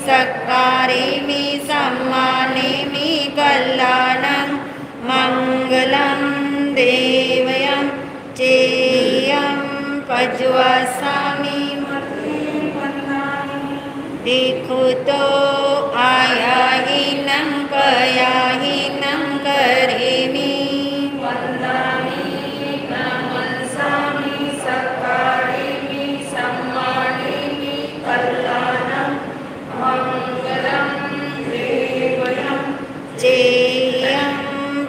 सत्कारेमि सम्मानेमि कल्याणं मङ्गलं देवयं चेयं पज्वसामि देखो तो आयाहीनं पयाहीनं करेमि वन्दामि नमस्सामि सत्कारेमि सम्मानेमि कल्याणं मङ्गलं देवयं चेयं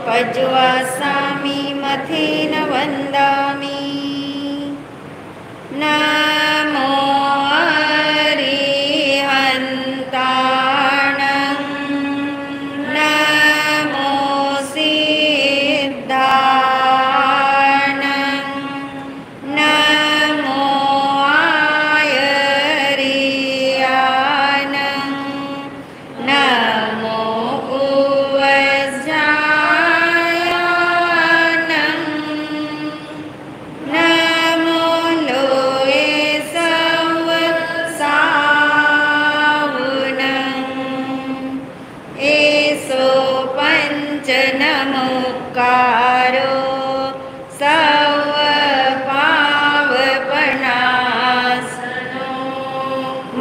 पज्वसामि मथेन वन्दामि नमो अरिहन्ताणं नमो सिद्धाणं नमो आयर्याणं नमो उवज्जायाणं नमो लोये संवत्सावनं एसो पञ्चनमोकारो सर्वपावपनाशनो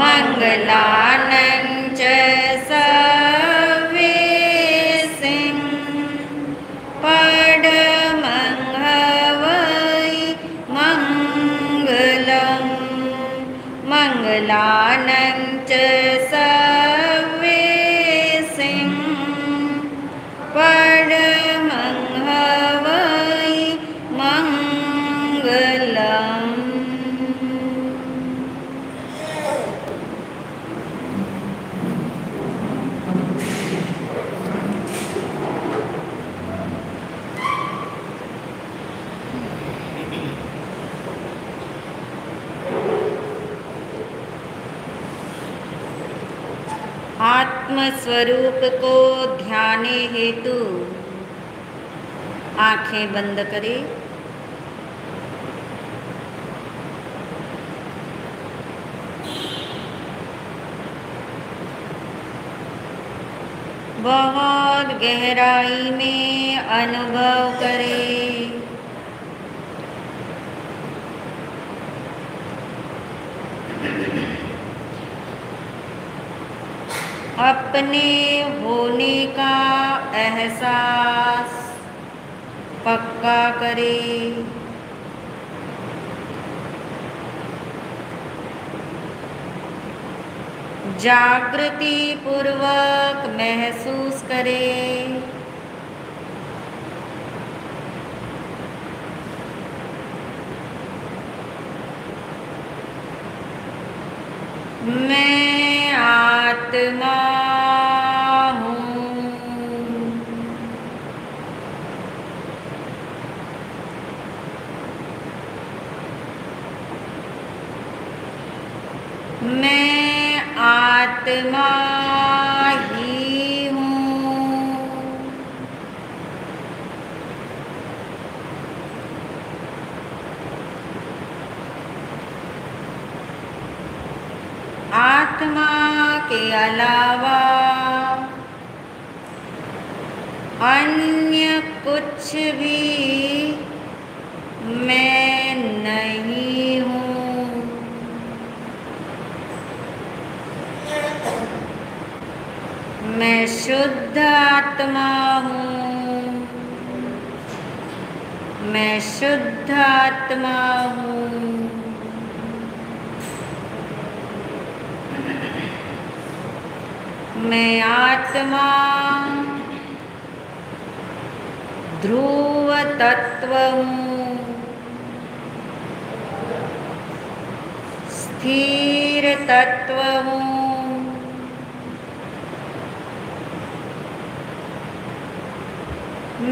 मङ्गलानं च सवेसिं पडमं हवै मङ्गलं मङ्गलानं च सवेसिं पडमं हवै मङ्गलम्। आत्मस्वरूप को ध्याने हेतु आंखें बंद करें। बहुत गहराई में अनुभव करें। अपने होने का एहसास पक्का करें। जागृति पूर्वक महसूस करें। मैं आत्मा हूँ। मैं आत्मा ही हूँ। आत्मा के अलावा अन्य कुछ भी मैं नहीं हूँ। मैं शुद्ध आत्मा हूँ। मैं शुद्ध आत्मा हूँ। मैं आत्मा ध्रुव तत्व हूँ। स्थिर तत्व हूँ।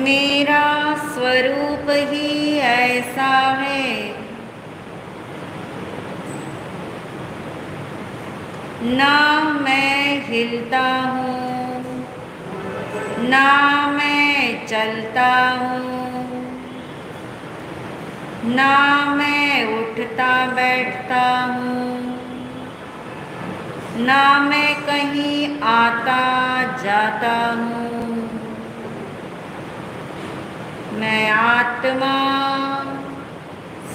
मेरा स्वरूप ही ऐसा है। ना मैं हिलता हूँ, ना मैं चलता हूँ, ना मैं उठता बैठता हूँ। ना मैं कहीं आता जाता हूँ। मैं आत्मा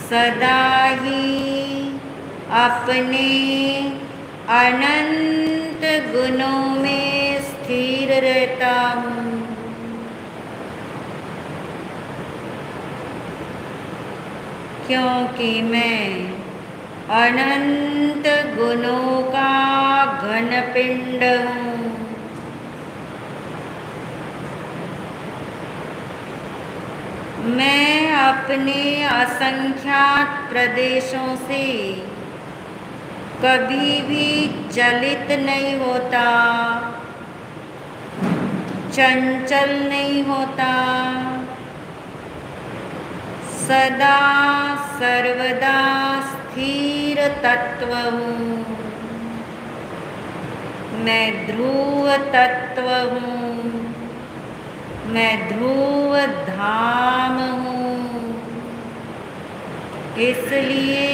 सदा ही अपने अनंत गुणों में स्थिर रहता हूँ। क्योंकि मैं अनंत गुणों का घन पिंड हूँ। मैं अपने असंख्यात प्रदेशों से कभी भी चलित नहीं होता, चंचल नहीं होता। सदा सर्वदा स्थिर तत्व हूँ। मैं ध्रुव तत्व हूँ। मैं ध्रुव धाम हूँ। इसलिए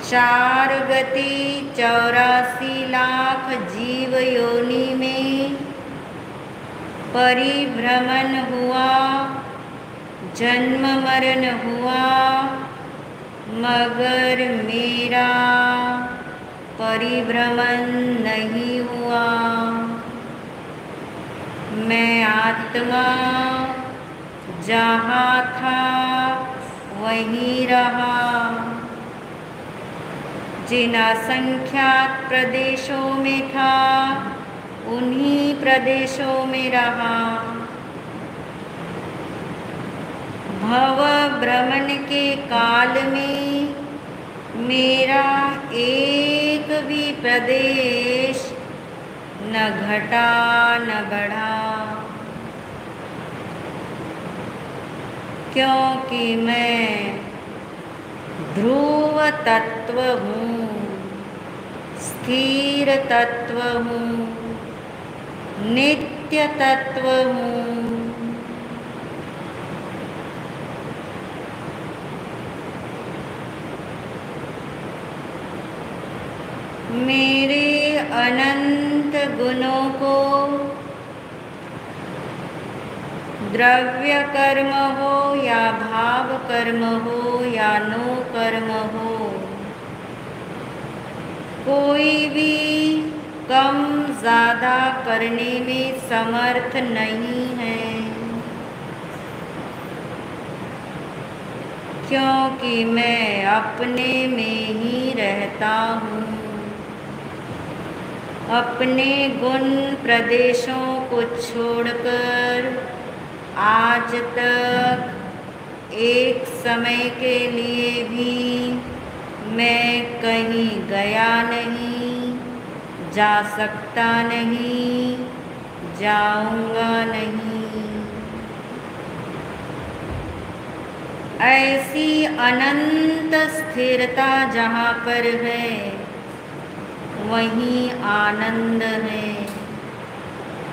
4 गति 84 लाख जीव योनि में परिभ्रमण हुआ, जन्म मरण हुआ, मगर मेरा परिभ्रमण नहीं हुआ। मैं आत्मा जहाँ था वहीं रहा। जिन असंख्यात प्रदेशों में था उन्हीं प्रदेशों में रहा। भव भ्रमण के काल में मेरा एक भी प्रदेश न घटा न बढ़ा। क्योंकि मैं ध्रुव तत्व हूँ, स्थिर तत्व हूँ, नित्य तत्व हूँ। मेरे अनंत गुणों को द्रव्य कर्म हो या भाव कर्म हो या नो कर्म हो, कोई भी कम ज़्यादा करने में समर्थ नहीं है। क्योंकि मैं अपने में ही रहता हूँ। अपने गुण प्रदेशों को छोड़कर आज तक एक समय के लिए भी मैं कहीं गया नहीं, जा सकता नहीं, जाऊंगा नहीं। ऐसी अनंत स्थिरता जहाँ पर है वहीं आनंद है,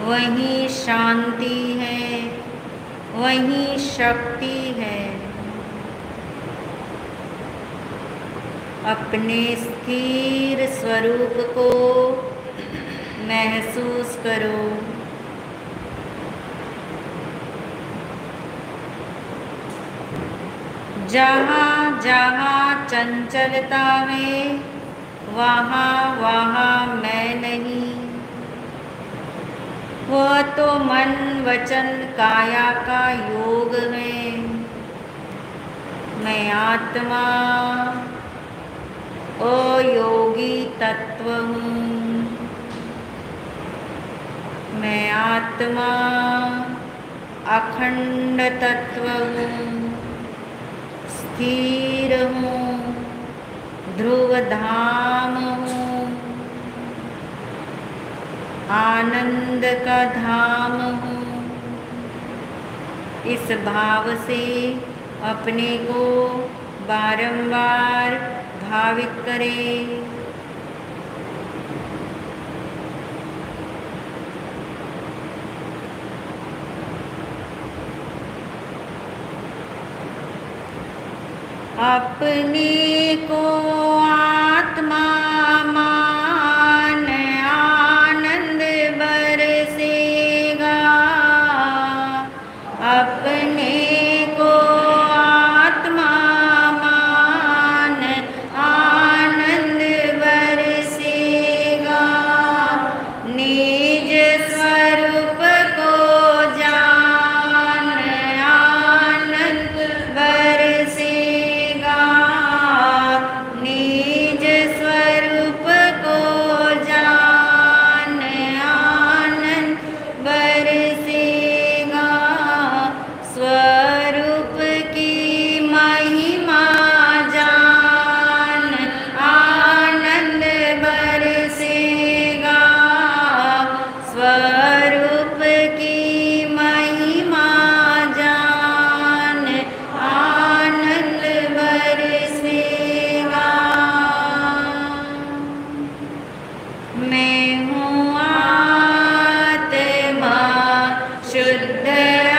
वहीं शांति है, वहीं शक्ति है। अपने स्थिर स्वरूप को महसूस करो। जहाँ जहाँ चंचलता है वहाँ वहाँ मैं नहीं। वह तो मन वचन काया का योग है। मैं आत्मा अयोगी तत्व हूँ। मैं आत्मा अखंड तत्व हूँ, स्थिर हूँ, ध्रुव धाम हूँ, आनंद का धाम हूँ। इस भाव से अपने को बारंबार भावित करें। अपने को आत्मा मैं हूँ आत्मा शुद्ध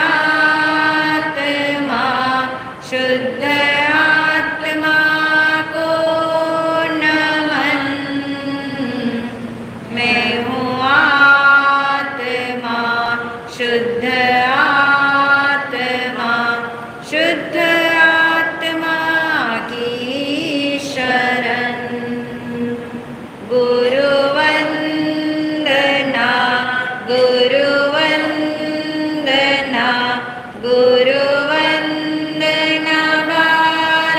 आत्मा शुद्ध आत्मा को नमन। मैं हूँ आत्मा शुद्ध आत्मा शुद्ध आत्मा की शरण। गुरुवंदना गुरुवंदना गुरुवंदना बारंबार।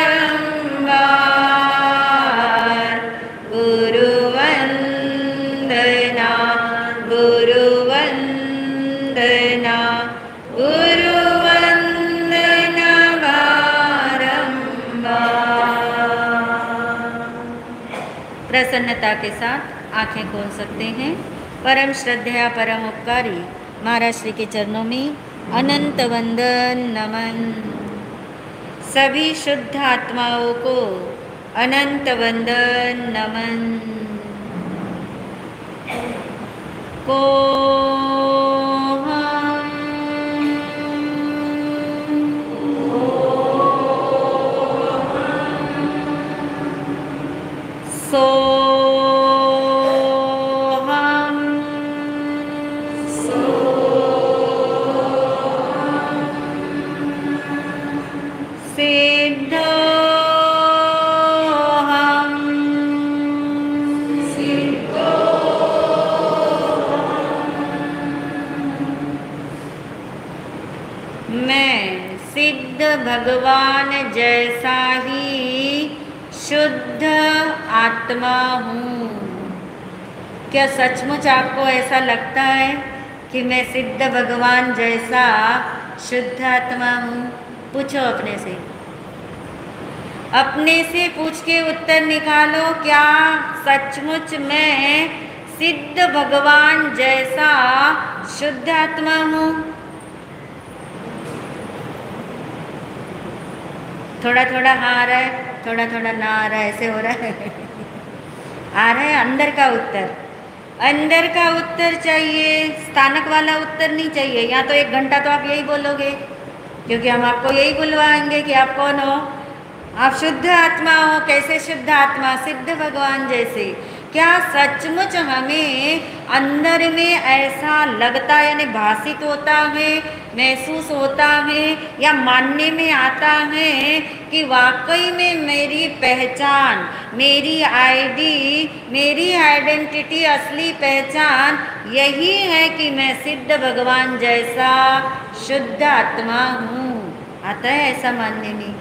गुरुवंदना गुरुवंदना गुरुवंदना बारंबार। प्रसन्नता के साथ आंखें खोल सकते हैं। परम श्रद्धेय परम उपकारी महाराज श्री के चरणों में अनंत वंदन नमन। सभी शुद्ध आत्माओं को अनंत वंदन नमन। को मैं सिद्ध भगवान जैसा ही शुद्ध आत्मा हूँ। क्या सचमुच आपको ऐसा लगता है कि मैं सिद्ध भगवान जैसा शुद्ध आत्मा हूँ? पूछो अपने से, अपने से पूछ के उत्तर निकालो। क्या सचमुच मैं सिद्ध भगवान जैसा शुद्ध आत्मा हूँ? थोड़ा थोड़ा हाँ आ रहा है, थोड़ा थोड़ा ना आ रहा है, ऐसे हो रहा है। आ रहा है अंदर का उत्तर, अंदर का उत्तर चाहिए, स्थानक वाला उत्तर नहीं चाहिए। यहाँ तो 1 घंटा तो आप यही बोलोगे, क्योंकि हम आपको यही बुलवाएंगे कि आप कौन हो। आप शुद्ध आत्मा हो। कैसे शुद्ध आत्मा? सिद्ध भगवान जैसे। क्या सचमुच हमें अंदर में ऐसा लगता है, यानी भाषित होता है, महसूस होता है या मानने में आता है कि वाकई में मेरी पहचान, मेरी आईडी, मेरी आइडेंटिटी, असली पहचान यही है कि मैं सिद्ध भगवान जैसा शुद्ध आत्मा हूँ? आता है ऐसा मानने में?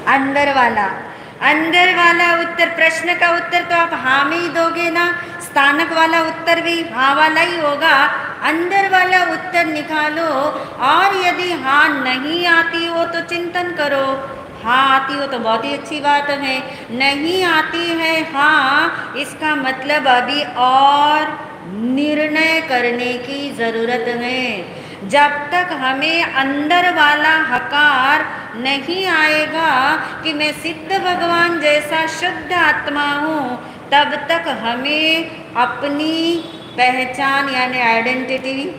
अंदर वाला उत्तर, प्रश्न का उत्तर तो आप हाँ में ही दोगे ना। स्थानक वाला उत्तर भी हाँ वाला ही होगा। अंदर वाला उत्तर निकालो। और यदि हाँ नहीं आती हो तो चिंतन करो, हाँ आती हो तो बहुत ही अच्छी बात है। नहीं आती है हाँ, इसका मतलब अभी और निर्णय करने की ज़रूरत है। जब तक हमें अंदर वाला हकार नहीं आएगा कि मैं सिद्ध भगवान जैसा शुद्ध आत्मा हूँ, तब तक हमें अपनी पहचान यानी आइडेंटिटी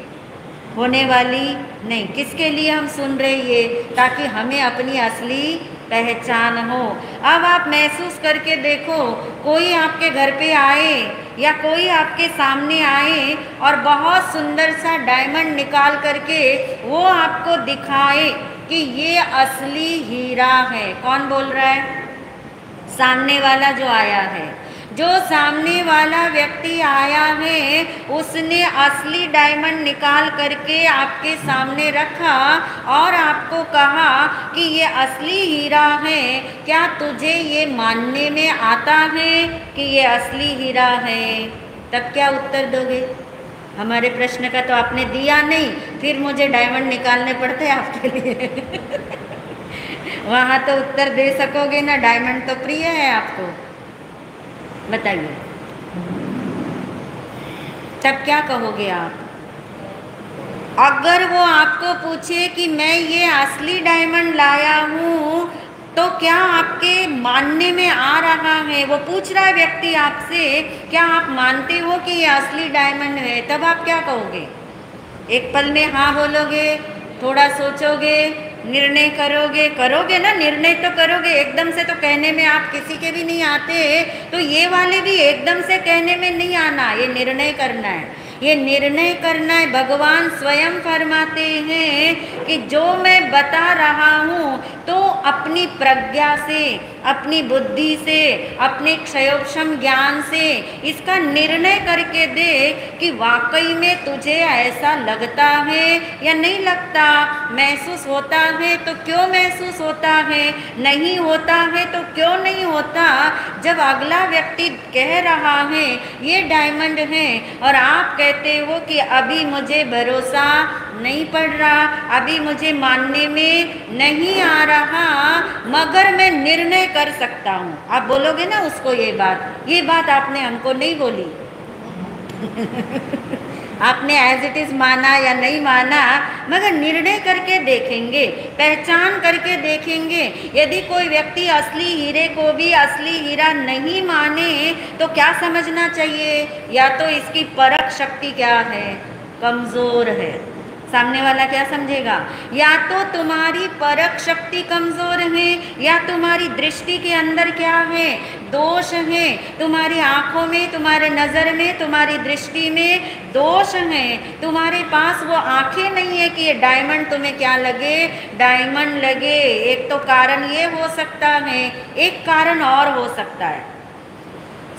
होने वाली नहीं। किसके लिए हम सुन रहे ये? ताकि हमें अपनी असली पहचान हो। अब आप महसूस करके देखो, कोई आपके घर पे आए या कोई आपके सामने आए और बहुत सुंदर सा डायमंड निकाल करके वो आपको दिखाए कि ये असली हीरा है। कौन बोल रहा है? सामने वाला जो आया है। जो सामने वाला व्यक्ति आया है उसने असली डायमंड निकाल करके आपके सामने रखा और आपको कहा कि ये असली हीरा है। क्या तुझे ये मानने में आता है कि ये असली हीरा है? तब क्या उत्तर दोगे? हमारे प्रश्न का तो आपने दिया नहीं, फिर मुझे डायमंड निकालने पड़ते हैं आपके लिए। वहाँ तो उत्तर दे सकोगे ना, डायमंड तो प्रिय है आपको। बताइए तब क्या कहोगे आप? अगर वो आपको पूछे कि मैं ये असली डायमंड लाया हूँ तो क्या आपके मानने में आ रहा है, वो पूछ रहा है व्यक्ति आपसे, क्या आप मानते हो कि ये असली डायमंड है? तब आप क्या कहोगे? एक पल में हाँ बोलोगे, थोड़ा सोचोगे, निर्णय करोगे ना, निर्णय तो करोगे। एकदम से तो कहने में आप किसी के भी नहीं आते, तो ये वाले भी एकदम से कहने में नहीं आना, ये निर्णय करना है। ये निर्णय करना है। भगवान स्वयं फरमाते हैं कि जो मैं बता रहा हूँ तो अपनी प्रज्ञा से, अपनी बुद्धि से, अपने क्षयोक्षम ज्ञान से इसका निर्णय करके दे कि वाकई में तुझे ऐसा लगता है या नहीं लगता। महसूस होता है तो क्यों महसूस होता है, नहीं होता है तो क्यों नहीं होता। जब अगला व्यक्ति कह रहा है ये डायमंड है और आप कहते हो कि अभी मुझे भरोसा नहीं पड़ रहा, अभी मुझे मानने में नहीं आ रहा, मगर मैं निर्णय कर सकता हूँ, आप बोलोगे ना उसको ये बात आपने हमको नहीं बोली। आपने एज इट इज माना या नहीं माना, मगर निर्णय करके देखेंगे, पहचान करके देखेंगे। यदि कोई व्यक्ति असली हीरे को भी असली हीरा नहीं माने तो क्या समझना चाहिए? या तो इसकी परख शक्ति क्या है, कमजोर है। सामने वाला क्या समझेगा? या तो तुम्हारी परख शक्ति कमजोर है, या तुम्हारी दृष्टि के अंदर क्या है, दोष है। तुम्हारी आंखों में, तुम्हारे नज़र में, तुम्हारी दृष्टि में दोष है। तुम्हारे पास वो आंखें नहीं है कि ये डायमंड तुम्हें क्या लगे, डायमंड लगे। एक तो कारण ये हो सकता है, एक कारण और हो सकता है,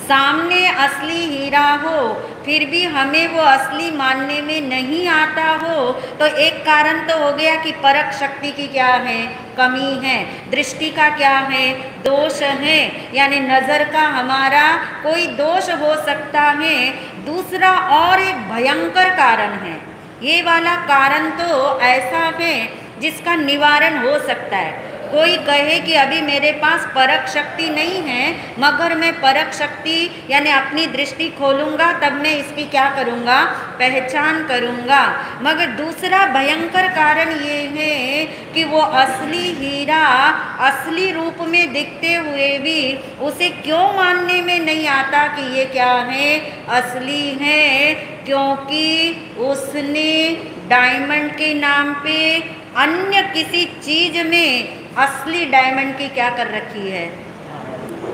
सामने असली हीरा हो फिर भी हमें वो असली मानने में नहीं आता हो, तो एक कारण तो हो गया कि परख शक्ति की क्या है, कमी है। दृष्टि का क्या है, दोष है, यानी नज़र का हमारा कोई दोष हो सकता है। दूसरा और एक भयंकर कारण है, ये वाला कारण तो ऐसा है जिसका निवारण हो सकता है। कोई कहे कि अभी मेरे पास परख शक्ति नहीं है, मगर मैं परख शक्ति यानी अपनी दृष्टि खोलूंगा, तब मैं इसकी क्या करूंगा, पहचान करूंगा। मगर दूसरा भयंकर कारण ये है कि वो असली हीरा असली रूप में दिखते हुए भी उसे क्यों मानने में नहीं आता कि ये क्या है, असली है। क्योंकि उसने डायमंड के नाम पे अन्य किसी चीज में असली डायमंड की क्या कर रखी है,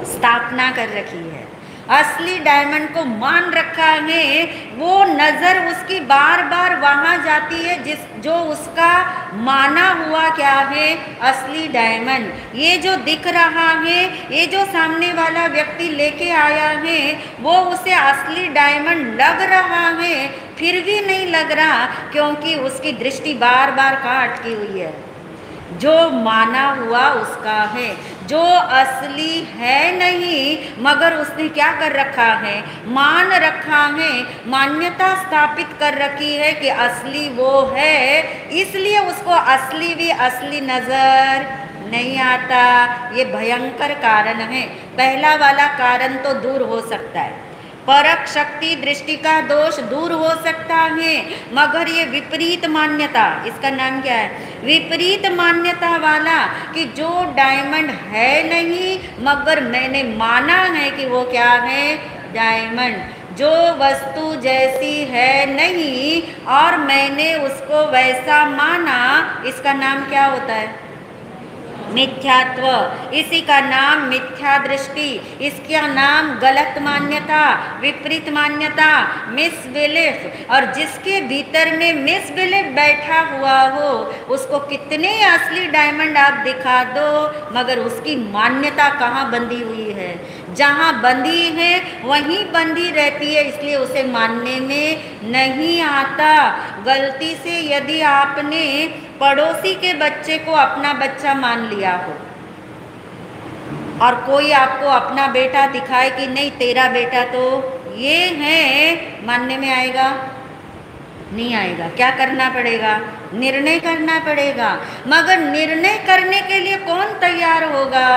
स्थापना कर रखी है। असली डायमंड को मान रखा है। वो नज़र उसकी बार बार वहाँ जाती है जो उसका माना हुआ क्या है, असली डायमंड। ये जो दिख रहा है, ये जो सामने वाला व्यक्ति लेके आया है, वो उसे असली डायमंड लग रहा है, फिर भी नहीं लग रहा, क्योंकि उसकी दृष्टि बार बार कहाँ अटकी हुई है, जो माना हुआ उसका है, जो असली है नहीं, मगर उसने क्या कर रखा है, मान रखा है, मान्यता स्थापित कर रखी है कि असली वो है, इसलिए उसको असली भी असली नजर नहीं आता। ये भयंकर कारण है। पहला वाला कारण तो दूर हो सकता है, परख शक्ति दृष्टि का दोष दूर हो सकता है, मगर ये विपरीत मान्यता, इसका नाम क्या है, विपरीत मान्यता वाला, कि जो डायमंड है नहीं मगर मैंने माना है कि वो क्या है, डायमंड। जो वस्तु जैसी है नहीं और मैंने उसको वैसा माना, इसका नाम क्या होता है, मिथ्यात्व। इसी का नाम मिथ्या दृष्टि, इसका नाम गलत मान्यता, विपरीत मान्यता, मिसबिलीफ। और जिसके भीतर में मिसबिलीफ बैठा हुआ हो, उसको कितने असली डायमंड आप दिखा दो, मगर उसकी मान्यता कहाँ बंधी हुई है, जहाँ बंधी है वहीं बंधी रहती है, इसलिए उसे मानने में नहीं आता। गलती से यदि आपने पड़ोसी के बच्चे को अपना बच्चा मान लिया हो और कोई आपको अपना बेटा दिखाए कि नहीं तेरा बेटा तो ये है, मानने में आएगा, नहीं आएगा। क्या करना पड़ेगा, निर्णय करना पड़ेगा। मगर निर्णय करने के लिए कौन तैयार होगा,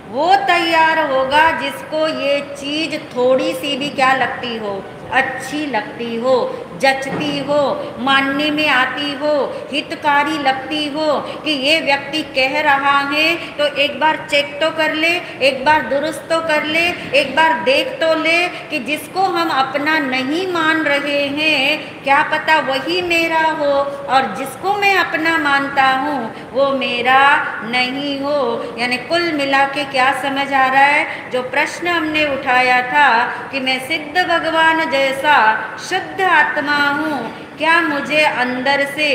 वो तैयार होगा जिसको ये चीज थोड़ी सी भी क्या लगती हो, अच्छी लगती हो, जचती हो, मानने में आती हो, हितकारी लगती हो कि ये व्यक्ति कह रहा है तो एक बार चेक तो कर ले, एक बार दुरुस्त तो कर ले, एक बार देख तो ले कि जिसको हम अपना नहीं मान रहे हैं क्या पता वही मेरा हो, और जिसको मैं अपना मानता हूँ वो मेरा नहीं हो। यानी कुल मिला के क्या समझ आ रहा है, जो प्रश्न हमने उठाया था कि मैं सिद्ध भगवान जैसा शुद्ध आत्मा हूँ, क्या मुझे अंदर से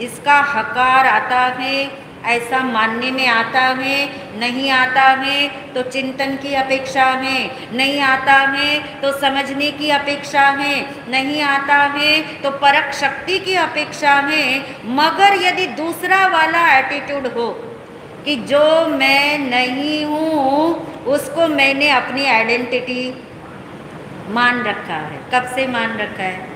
इसका हकार आता है, ऐसा मानने में आता है, नहीं आता है तो चिंतन की अपेक्षा है, नहीं आता है तो समझने की अपेक्षा है, नहीं आता है तो परख शक्ति की अपेक्षा है। मगर यदि दूसरा वाला एटीट्यूड हो कि जो मैं नहीं हूँ उसको मैंने अपनी आइडेंटिटी मान रखा है। कब से मान रखा है?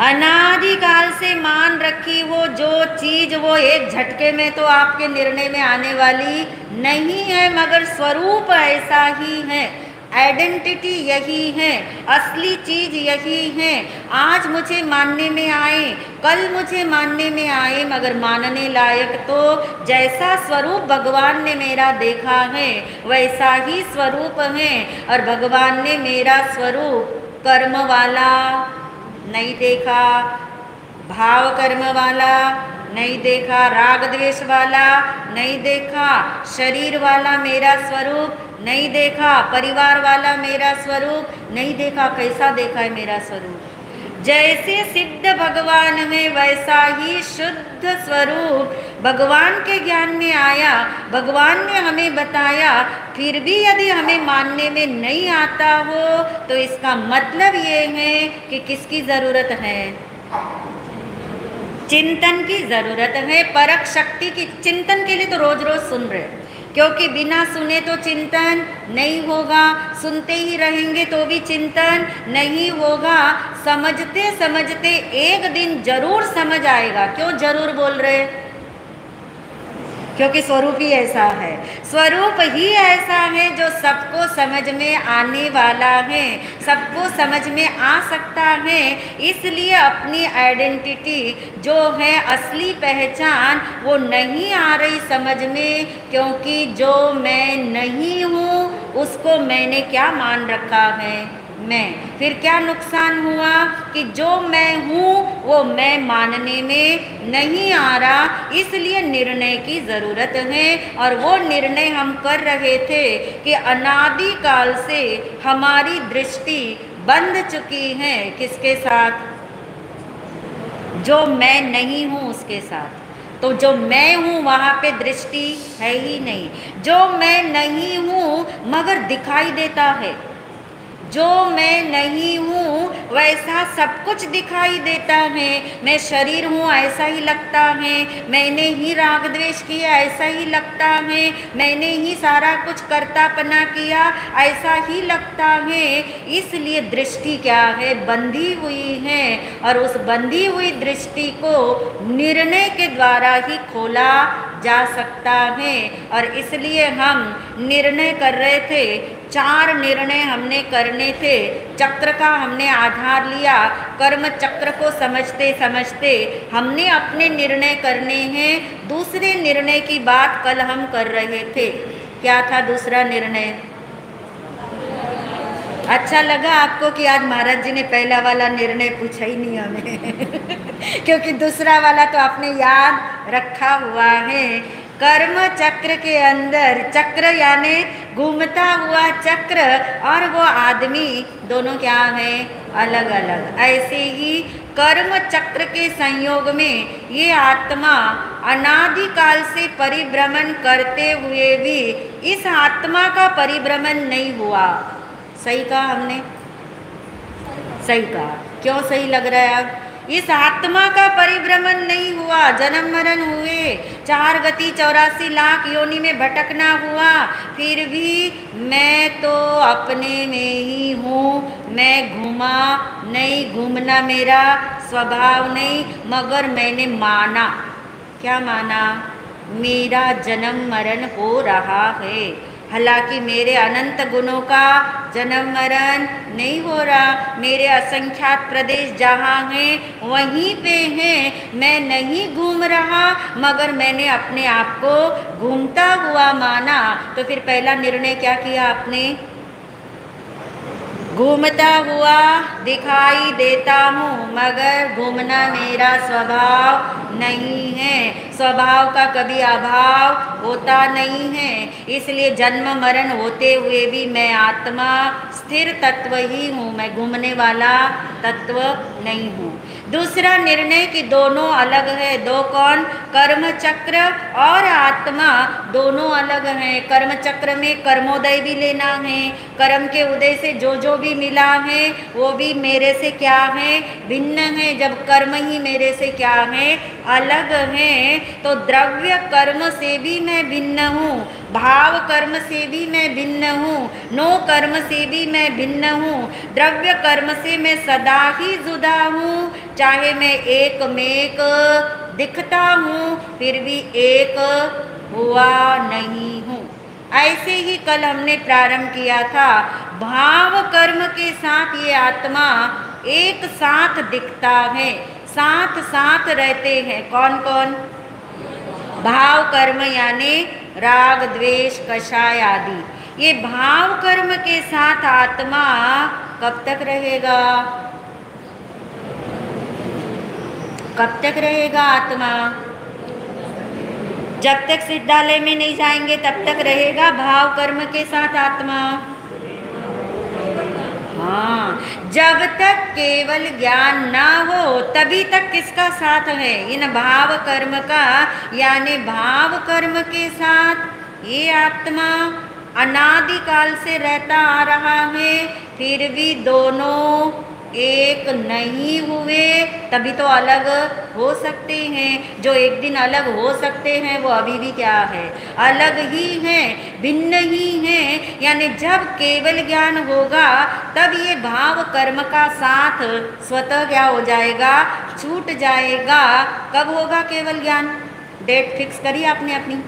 अनादिकाल से मान रखी हो जो चीज, वो एक झटके में तो आपके निर्णय में आने वाली नहीं है, मगर स्वरूप ऐसा ही है, आइडेंटिटी यही है, असली चीज यही है। आज मुझे मानने में आए, कल मुझे मानने में आए, मगर मानने लायक तो जैसा स्वरूप भगवान ने मेरा देखा है वैसा ही स्वरूप है। और भगवान ने मेरा स्वरूप कर्म वाला नहीं देखा, भाव कर्म वाला नहीं देखा, राग द्वेष वाला नहीं देखा, शरीर वाला मेरा स्वरूप नहीं देखा, परिवार वाला मेरा स्वरूप नहीं देखा। कैसा देखा है मेरा स्वरूप? जैसे सिद्ध भगवान में वैसा ही शुद्ध स्वरूप भगवान के ज्ञान में आया, भगवान ने हमें बताया। फिर भी यदि हमें मानने में नहीं आता हो तो इसका मतलब ये है कि किसकी ज़रूरत है? चिंतन की ज़रूरत है, परख शक्ति की। चिंतन के लिए तो रोज रोज सुन रहे, क्योंकि बिना सुने तो चिंतन नहीं होगा, सुनते ही रहेंगे तो भी चिंतन नहीं होगा। समझते समझते एक दिन जरूर समझ आएगा। क्यों जरूर बोल रहे? क्योंकि स्वरूप ही ऐसा है, स्वरूप ही ऐसा है जो सबको समझ में आने वाला है, सबको समझ में आ सकता है। इसलिए अपनी आइडेंटिटी जो है, असली पहचान, वो नहीं आ रही समझ में, क्योंकि जो मैं नहीं हूँ उसको मैंने क्या मान रखा है? मैं। फिर क्या नुकसान हुआ कि जो मैं हूँ वो मैं मानने में नहीं आ रहा। इसलिए निर्णय की ज़रूरत है, और वो निर्णय हम कर रहे थे कि अनादि काल से हमारी दृष्टि बंध चुकी है। किसके साथ? जो मैं नहीं हूँ उसके साथ। तो जो मैं हूँ वहाँ पे दृष्टि है ही नहीं। जो मैं नहीं हूँ मगर दिखाई देता है, जो मैं नहीं हूँ वैसा सब कुछ दिखाई देता है। मैं शरीर हूँ ऐसा ही लगता है, मैंने ही राग द्वेष किया ऐसा ही लगता है, मैंने ही सारा कुछ करतापना किया ऐसा ही लगता है। इसलिए दृष्टि क्या है? बंधी हुई है, और उस बंधी हुई दृष्टि को निर्णय के द्वारा ही खोला जा सकता है। और इसलिए हम निर्णय कर रहे थे, 4 निर्णय हमने करने थे। चक्र का हमने आधार लिया, कर्म चक्र को समझते समझते हमने अपने निर्णय करने हैं। दूसरे निर्णय की बात कल हम कर रहे थे। क्या था दूसरा निर्णय? अच्छा लगा आपको कि आज महाराज जी ने पहला वाला निर्णय पूछा ही नहीं हमें क्योंकि दूसरा वाला तो आपने याद रखा हुआ है। कर्म चक्र के अंदर, चक्र यानी घूमता हुआ चक्र और वो आदमी दोनों क्या है? अलग अलग। ऐसे ही कर्म चक्र के संयोग में ये आत्मा अनादिकाल से परिभ्रमण करते हुए भी इस आत्मा का परिभ्रमण नहीं हुआ। सही कहा हमने? सही कहा। क्यों सही लग रहा है? अब इस आत्मा का परिभ्रमण नहीं हुआ। जन्म मरण हुए, 4 गति 84 लाख योनि में भटकना हुआ, फिर भी मैं तो अपने में ही हूँ। मैं घूमा नहीं, घूमना मेरा स्वभाव नहीं, मगर मैंने माना। क्या माना? मेरा जन्म मरण हो रहा है। हालांकि मेरे अनंत गुणों का जन्म मरण नहीं हो रहा। मेरे असंख्यात प्रदेश जहाँ हैं वहीं पे हैं, मैं नहीं घूम रहा, मगर मैंने अपने आप को घूमता हुआ माना। तो फिर पहला निर्णय क्या किया आपने? घूमता हुआ दिखाई देता हूँ, मगर घूमना मेरा स्वभाव नहीं है। स्वभाव का कभी अभाव होता नहीं है। इसलिए जन्म मरण होते हुए भी मैं आत्मा स्थिर तत्व ही हूँ, मैं घूमने वाला तत्व नहीं हूँ। दूसरा निर्णय कि दोनों अलग है। दो कौन? कर्म चक्र और आत्मा दोनों अलग हैं। कर्म चक्र में कर्मोदय भी लेना है, कर्म के उदय से जो भी मिला है वो भी मेरे से क्या है? भिन्न है। जब कर्म ही मेरे से क्या है? अलग है। तो द्रव्य कर्म से भी मैं भिन्न हूँ, भाव कर्म से भी मैं भिन्न हूँ, नो कर्म से भी मैं भिन्न हूँ। द्रव्य कर्म से मैं सदा ही जुदा हूँ, चाहे मैं एक में एक दिखता हूँ फिर भी एक हुआ नहीं हूँ। ऐसे ही कल हमने प्रारंभ किया था, भाव कर्म के साथ ये आत्मा एक साथ दिखता है, साथ साथ रहते हैं। कौन कौन? भाव कर्म यानी राग द्वेष कषाय आदि। ये भाव कर्म के साथ आत्मा कब तक रहेगा? कब तक रहेगा आत्मा? जब तक सिद्धालय में नहीं जाएंगे तब तक रहेगा भाव कर्म के साथ आत्मा। हाँ, जब तक केवल ज्ञान ना हो तभी तक किसका साथ है? इन भाव कर्म का, यानी भाव कर्म के साथ ये आत्मा अनादिकाल से रहता आ रहा है। फिर भी दोनों एक नहीं हुए, तभी तो अलग हो सकते हैं। जो एक दिन अलग हो सकते हैं वो अभी भी क्या है? अलग ही हैं, भिन्न ही हैं। यानी जब केवल ज्ञान होगा तब ये भाव कर्म का साथ स्वतः क्या हो जाएगा? छूट जाएगा। कब होगा केवल ज्ञान? डेट फिक्स करी आपने अपनी?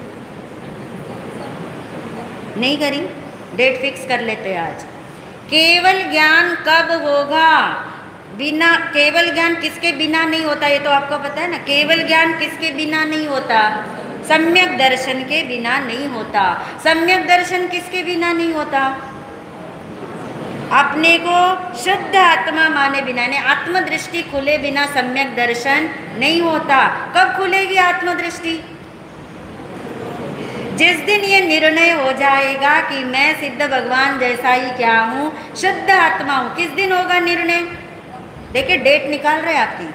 नहीं करी? डेट फिक्स कर लेते हैं आज। केवल ज्ञान कब होगा? बिना केवल ज्ञान किसके बिना नहीं होता? ये तो आपको पता है ना। केवल ज्ञान किसके बिना नहीं होता? सम्यक दर्शन के बिना नहीं होता। सम्यक दर्शन किसके बिना नहीं होता? अपने को शुद्ध आत्मा माने बिना, यानी आत्मदृष्टि खुले बिना सम्यक दर्शन नहीं होता। कब खुलेगी आत्मदृष्टि? जिस दिन ये निर्णय हो जाएगा कि मैं सिद्ध भगवान जैसा ही क्या हूँ, शुद्ध आत्मा हूँ। किस दिन होगा निर्णय? देखिए डेट निकाल रहे आपकी।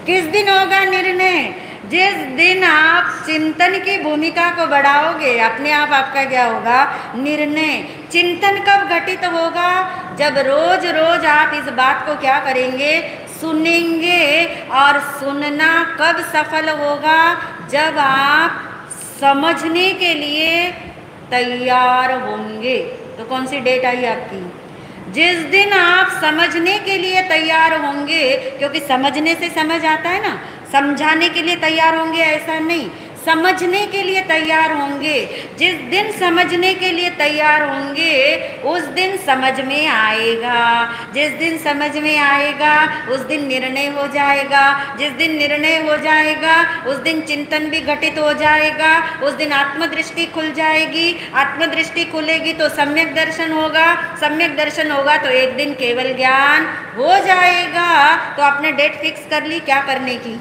किस दिन होगा निर्णय? जिस दिन आप चिंतन की भूमिका को बढ़ाओगे, अपने आप आपका क्या होगा? निर्णय। चिंतन कब घटित होगा? जब रोज रोज आप इस बात को क्या करेंगे? सुनेंगे। और सुनना कब सफल होगा? जब आप समझने के लिए तैयार होंगे। तो कौन सी डेट आई आपकी? जिस दिन आप समझने के लिए तैयार होंगे, क्योंकि समझने से समझ आता है ना, समझाने के लिए तैयार होंगे ऐसा नहीं, समझने के लिए तैयार होंगे। जिस दिन समझने के लिए तैयार होंगे उस दिन समझ में आएगा। जिस दिन समझ में आएगा उस दिन निर्णय हो जाएगा। जिस दिन निर्णय हो जाएगा उस दिन चिंतन भी घटित हो जाएगा। उस दिन आत्मदृष्टि खुल जाएगी। आत्मदृष्टि खुलेगी तो सम्यक दर्शन होगा। सम्यक दर्शन होगा तो एक दिन केवल ज्ञान हो जाएगा। तो आपने डेट फिक्स कर ली क्या करने की?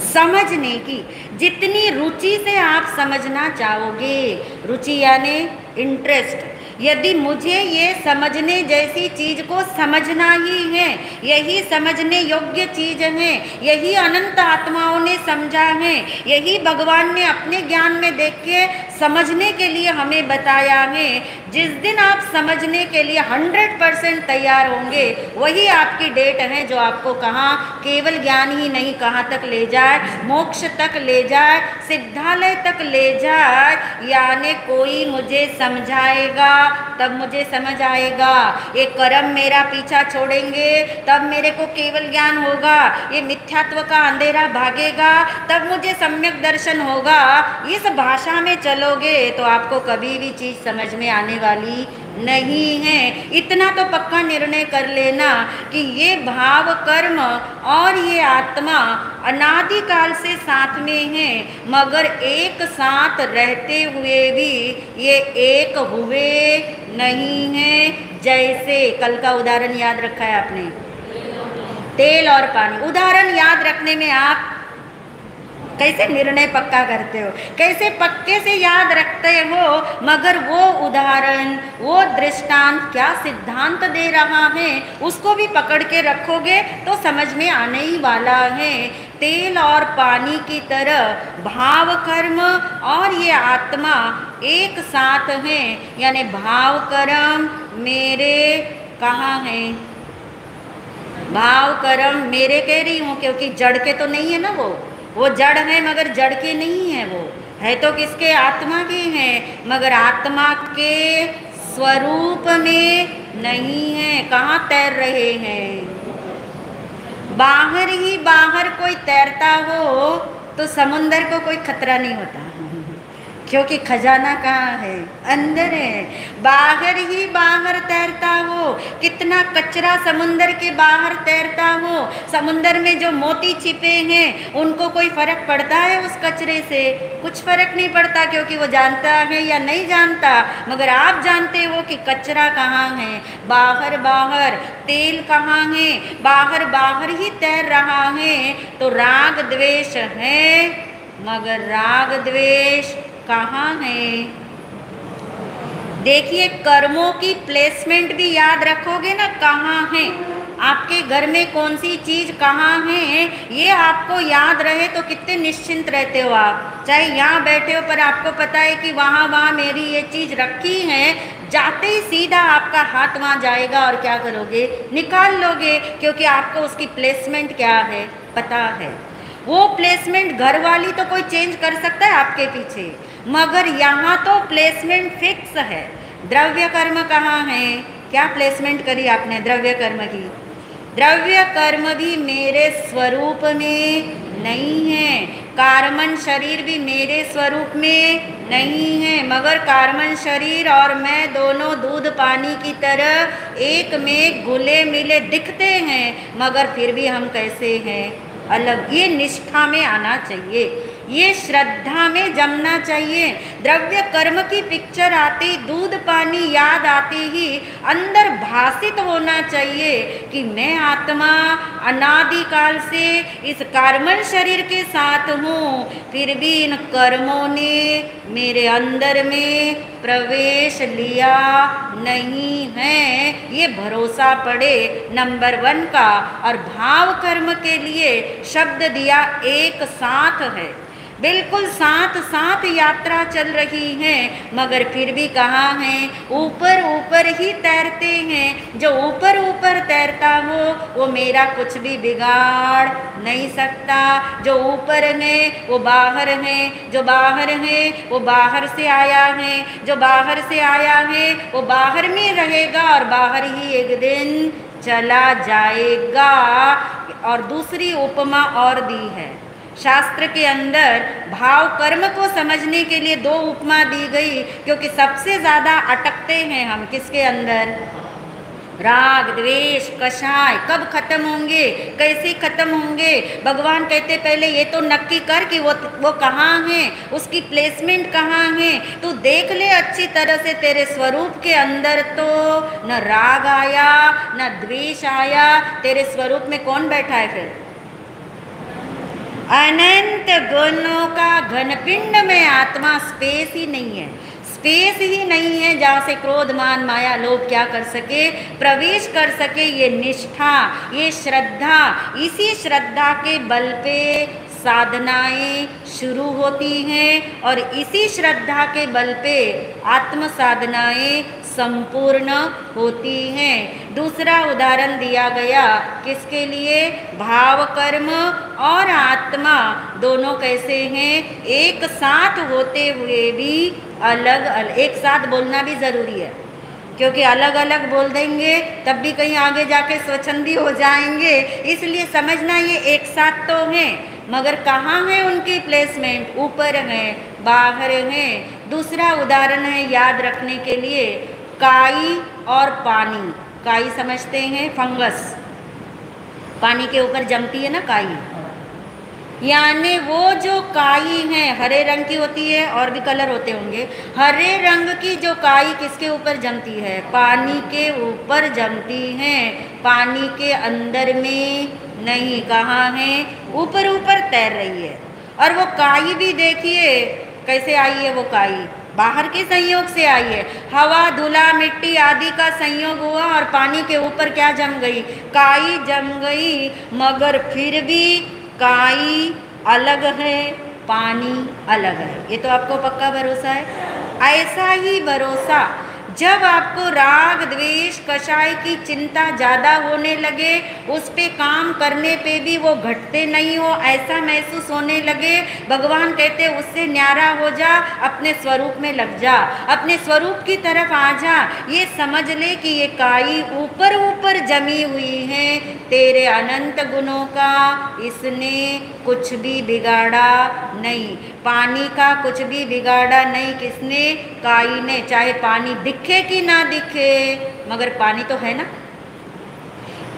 समझने की। जितनी रुचि से आप समझना चाहोगे, रुचि यानी इंटरेस्ट, यदि मुझे ये समझने जैसी चीज को समझना ही है, यही समझने योग्य चीज है, यही अनंत आत्माओं ने समझा है, यही भगवान ने अपने ज्ञान में देख के समझने के लिए हमें बताया है। जिस दिन आप समझने के लिए 100% तैयार होंगे, वही आपकी डेट है जो आपको कहाँ केवल ज्ञान ही नहीं कहाँ तक ले जाए, मोक्ष तक ले जाए, सिद्धालय तक ले जाए। यानी कोई मुझे समझाएगा तब मुझे समझ आएगा, ये कर्म मेरा पीछा छोड़ेंगे तब मेरे को केवल ज्ञान होगा, ये मिथ्यात्व का अंधेरा भागेगा तब मुझे सम्यक दर्शन होगा। इस भाषा में चलोगे तो आपको कभी भी चीज समझ में आने वाली नहीं है। इतना तो पक्का निर्णय कर लेना कि ये भाव कर्म और ये आत्मा अनादिकाल से साथ में हैं, मगर एक साथ रहते हुए भी ये एक हुए नहीं हैं। जैसे कल का उदाहरण याद रखा है आपने, तेल और पानी। उदाहरण याद रखने में आप कैसे निर्णय पक्का करते हो, कैसे पक्के से याद रखते हो, मगर वो उदाहरण, वो दृष्टांत क्या सिद्धांत दे रहा है उसको भी पकड़ के रखोगे तो समझ में आने ही वाला है। तेल और पानी की तरह भाव कर्म और ये आत्मा एक साथ हैं। यानी भाव कर्म मेरे कहाँ हैं, भाव कर्म मेरे कह रही हूँ क्योंकि जड़ के तो नहीं है ना, वो जड़ है मगर जड़ के नहीं है, वो है तो किसके, आत्मा के हैं, मगर आत्मा के स्वरूप में नहीं है। कहाँ तैर रहे हैं, बाहर ही बाहर कोई तैरता हो तो समुंदर को कोई खतरा नहीं होता, क्योंकि खजाना कहाँ है, अंदर है। बाहर ही बाहर तैरता हो, कितना कचरा समुंदर के बाहर तैरता हो, समुंदर में जो मोती छिपे हैं उनको कोई फर्क पड़ता है उस कचरे से? कुछ फर्क नहीं पड़ता, क्योंकि वो जानता है या नहीं जानता। मगर आप जानते हो कि कचरा कहाँ है, बाहर बाहर। तेल कहाँ है, बाहर बाहर ही तैर रहा है। तो राग द्वेष है, मगर राग द्वेष कहाँ है? देखिए, कर्मों की प्लेसमेंट भी याद रखोगे ना, कहाँ है आपके घर में, कौन सी चीज कहाँ है, ये आपको याद रहे तो कितने निश्चिंत रहते हो आप। चाहे यहाँ बैठे हो पर आपको पता है कि वहाँ मेरी ये चीज रखी है, जाते ही सीधा आपका हाथ वहाँ जाएगा और क्या करोगे, निकाल लोगे, क्योंकि आपको उसकी प्लेसमेंट क्या है पता है। वो प्लेसमेंट घर वाली तो कोई चेंज कर सकता है आपके पीछे, मगर यहाँ तो प्लेसमेंट फिक्स है। द्रव्य कर्म कहाँ है, क्या प्लेसमेंट करी आपने द्रव्य कर्म की? द्रव्य कर्म भी मेरे स्वरूप में नहीं है, कार्मन शरीर भी मेरे स्वरूप में नहीं है, मगर कार्मन शरीर और मैं दोनों दूध पानी की तरह एक में घुले मिले दिखते हैं, मगर फिर भी हम कैसे हैं, अलग। ये निष्ठा में आना चाहिए, ये श्रद्धा में जमना चाहिए। द्रव्य कर्म की पिक्चर आती, दूध पानी याद आती ही अंदर भासित होना चाहिए कि मैं आत्मा अनादिकाल से इस कार्मन शरीर के साथ हूँ, फिर भी इन कर्मों ने मेरे अंदर में प्रवेश लिया नहीं है। ये भरोसा पड़े नंबर 1 का। और भाव कर्म के लिए शब्द दिया एक साथ है, बिल्कुल साथ साथ यात्रा चल रही है, मगर फिर भी कहाँ हैं, ऊपर ऊपर ही तैरते हैं। जो ऊपर ऊपर तैरता हो वो मेरा कुछ भी बिगाड़ नहीं सकता। जो ऊपर है वो बाहर है, जो बाहर है वो बाहर से आया है, जो बाहर से आया है वो बाहर में रहेगा और बाहर ही एक दिन चला जाएगा। और दूसरी उपमा और दी है शास्त्र के अंदर, भाव कर्म को समझने के लिए 2 उपमा दी गई, क्योंकि सबसे ज़्यादा अटकते हैं हम किसके अंदर, राग द्वेष कषाय। कब खत्म होंगे, कैसे खत्म होंगे? भगवान कहते पहले ये तो नक्की कर कि वो कहाँ है, उसकी प्लेसमेंट कहाँ है। तू देख ले अच्छी तरह से, तेरे स्वरूप के अंदर तो न राग आया न द्वेष आया। तेरे स्वरूप में कौन बैठा है फिर? अनंत गुणों का घनपिंड में आत्मा। स्पेस ही नहीं है, स्पेस ही नहीं है जहाँ से क्रोध मान माया लोभ क्या कर सके, प्रवेश कर सके। ये निष्ठा, ये श्रद्धा, इसी श्रद्धा के बल पे साधनाएं शुरू होती हैं और इसी श्रद्धा के बल पे आत्म साधनाएं संपूर्ण होती हैं। दूसरा उदाहरण दिया गया किसके लिए? भाव कर्म और आत्मा दोनों कैसे हैं? एक साथ होते हुए भी अलग अलग। एक साथ बोलना भी जरूरी है, क्योंकि अलग अलग बोल देंगे तब भी कहीं आगे जाके स्वच्छंदी हो जाएंगे। इसलिए समझना ये एक साथ तो हैं, मगर कहाँ है उनकी प्लेसमेंट? ऊपर हैं, बाहर हैं। दूसरा उदाहरण है याद रखने के लिए, काई और पानी। काई समझते हैं, फंगस पानी के ऊपर जमती है ना काई, यानी वो जो काई है हरे रंग की होती है, और भी कलर होते होंगे। हरे रंग की जो काई किसके ऊपर जमती है? पानी के ऊपर जमती है, पानी के अंदर में नहीं। कहाँ है? ऊपर ऊपर तैर रही है। और वो काई भी देखिए कैसे आई है, वो काई बाहर के संयोग से आई है। हवा, धूला, मिट्टी आदि का संयोग हुआ और पानी के ऊपर क्या जम गई? काई जम गई। मगर फिर भी काई अलग है, पानी अलग है। ये तो आपको पक्का भरोसा है। ऐसा ही भरोसा जब आपको राग, द्वेष, कषाय की चिंता ज़्यादा होने लगे, उस पे काम करने पे भी वो घटते नहीं हो, ऐसा महसूस होने लगे, भगवान कहते उससे न्यारा हो जा, अपने स्वरूप में लग जा, अपने स्वरूप की तरफ आ जा। ये समझ ले कि ये काई ऊपर ऊपर जमी हुई है तेरे अनंत गुणों का, इसने कुछ भी बिगाड़ा नहीं। पानी का कुछ भी बिगाड़ा नहीं, किसने? काई ने। चाहे पानी दिखे कि ना दिखे, मगर पानी तो है ना।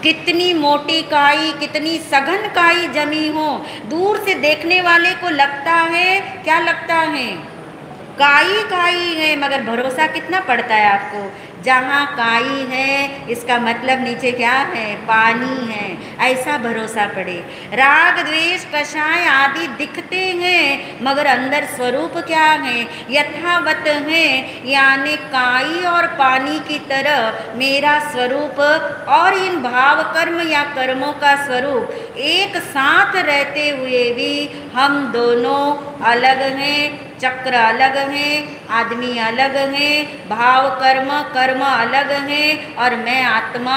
कितनी मोटी काई, कितनी सघन काई जमी हो, दूर से देखने वाले को लगता है, क्या लगता है? काई काई है, मगर भरोसा कितना पड़ता है आपको? जहाँ काई है इसका मतलब नीचे क्या है? पानी है, ऐसा भरोसा पड़े। राग, द्वेष, कषाय आदि दिखते हैं, मगर अंदर स्वरूप क्या है? यथावत है। यानी काई और पानी की तरह मेरा स्वरूप और इन भाव कर्म या कर्मों का स्वरूप एक साथ रहते हुए भी हम दोनों अलग हैं। चक्र अलग हैं, आदमी अलग हैं, भाव कर्म कर्म अलग हैं, और मैं आत्मा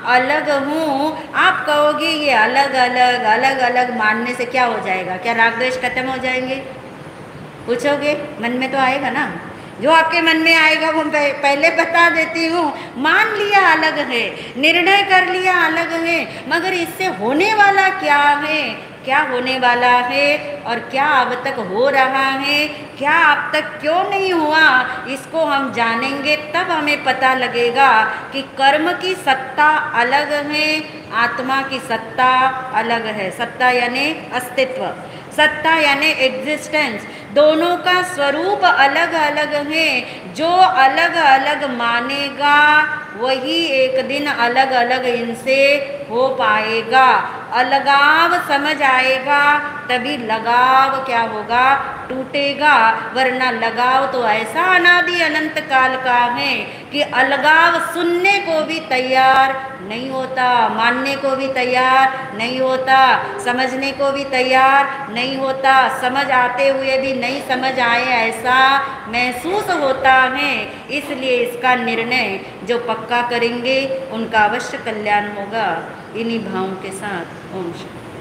अलग हूँ। आप कहोगे ये अलग अलग अलग अलग मानने से क्या हो जाएगा? क्या राग द्वेष खत्म हो जाएंगे? पूछोगे, मन में तो आएगा ना। जो आपके मन में आएगा वो पहले बता देती हूँ। मान लिया अलग है, निर्णय कर लिया अलग है, मगर इससे होने वाला क्या है? क्या होने वाला है और क्या अब तक हो रहा है, क्या अब तक क्यों नहीं हुआ, इसको हम जानेंगे तब हमें पता लगेगा कि कर्म की सत्ता अलग है, आत्मा की सत्ता अलग है। सत्ता यानी अस्तित्व, सत्ता यानी एग्जिस्टेंस। दोनों का स्वरूप अलग अलग है। जो अलग अलग मानेगा वही एक दिन अलग अलग इनसे हो पाएगा। अलगाव समझ आएगा तभी लगाव क्या होगा? टूटेगा। वरना लगाव तो ऐसा अनादि अनंत काल का है कि अलगाव सुनने को भी तैयार नहीं होता, मानने को भी तैयार नहीं होता, समझने को भी तैयार नहीं होता, समझ आते हुए भी नहीं समझ आए ऐसा महसूस होता है। इसलिए इसका निर्णय जो पक्का करेंगे उनका अवश्य कल्याण होगा। इन्हीं भावों के साथ ओम शांति।